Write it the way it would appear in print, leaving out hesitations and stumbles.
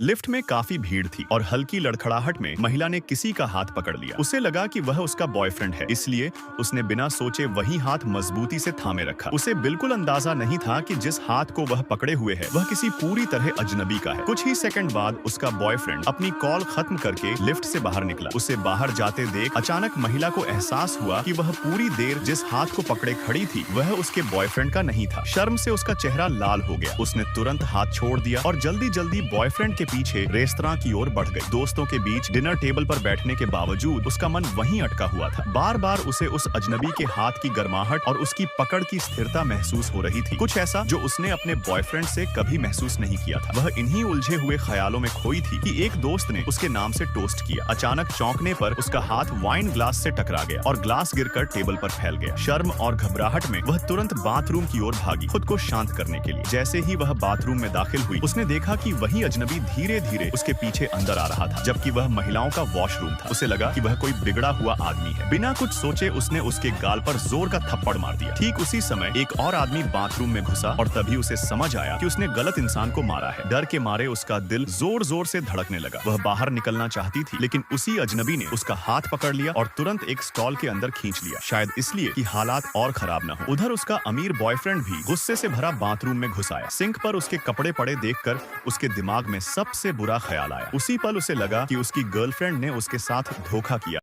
Lift में काफी भीड़ थी और हल्की लड़खड़ाहट में महिला ने किसी का हाथ पकड़ लिया। उसे लगा कि वह उसका बॉयफ्रेंड है, इसलिए उसने बिना सोचे वही हाथ मजबूती से थामे रखा। उसे बिल्कुल अंदाजा नहीं था कि जिस हाथ को वह पकड़े हुए है वह किसी पूरी तरह अजनबी का है। कुछ ही सेकंड बाद उसका बॉयफ्रेंड अपनी कॉल खत्म करके लिफ्ट से बाहर निकला। उसे बाहर जाते देख अचानक महिला को एहसास हुआ कि वह पूरी देर जिस हाथ को पकड़े खड़ी थी वह उसके बॉयफ्रेंड का नहीं था। शर्म से उसका चेहरा लाल हो गया। उसने तुरंत हाथ छोड़ दिया और जल्दी जल्दी बॉयफ्रेंड के पीछे रेस्तरां की ओर बढ़ गई। दोस्तों के बीच डिनर टेबल पर बैठने के बावजूद उसका मन वहीं अटका हुआ था। बार बार उसे उस अजनबी के हाथ की गर्माहट और उसकी पकड़ की स्थिरता महसूस हो रही थी, कुछ ऐसा जो उसने अपने बॉयफ्रेंड से कभी महसूस नहीं किया था। वह इन्हीं उलझे हुए ख्यालों में खोई थी कि एक दोस्त ने उसके नाम से टोस्ट किया। अचानक चौंकने पर उसका हाथ वाइन ग्लास से टकरा गया और ग्लास गिरकर टेबल पर फैल गया। शर्म और घबराहट में वह तुरंत बाथरूम की ओर भागी, खुद को शांत करने के लिए। जैसे ही वह बाथरूम में दाखिल हुई उसने देखा कि वही अजनबी धीरे धीरे उसके पीछे अंदर आ रहा था, जबकि वह महिलाओं का वॉशरूम था। उसे लगा कि वह कोई बिगड़ा हुआ आदमी है। बिना कुछ सोचे उसने उसके गाल पर जोर का थप्पड़ मार दिया। ठीक उसी समय एक और आदमी बाथरूम में घुसा और तभी उसे समझ आया कि उसने गलत इंसान को मारा है। डर के मारे उसका दिल जोर जोर से धड़कने लगा। वह बाहर निकलना चाहती थी, लेकिन उसी अजनबी ने उसका हाथ पकड़ लिया और तुरंत एक स्टॉल के अंदर खींच लिया, शायद इसलिए कि हालात और खराब न हो। उधर उसका अमीर बॉयफ्रेंड भी गुस्से से भरा बाथरूम में घुस आया। सिंक पर उसके कपड़े पड़े देखकर उसके दिमाग में सबसे बुरा ख्याल आया। उसी पल उसे लगा कि उसकी गर्लफ्रेंड ने उसके साथ धोखा किया।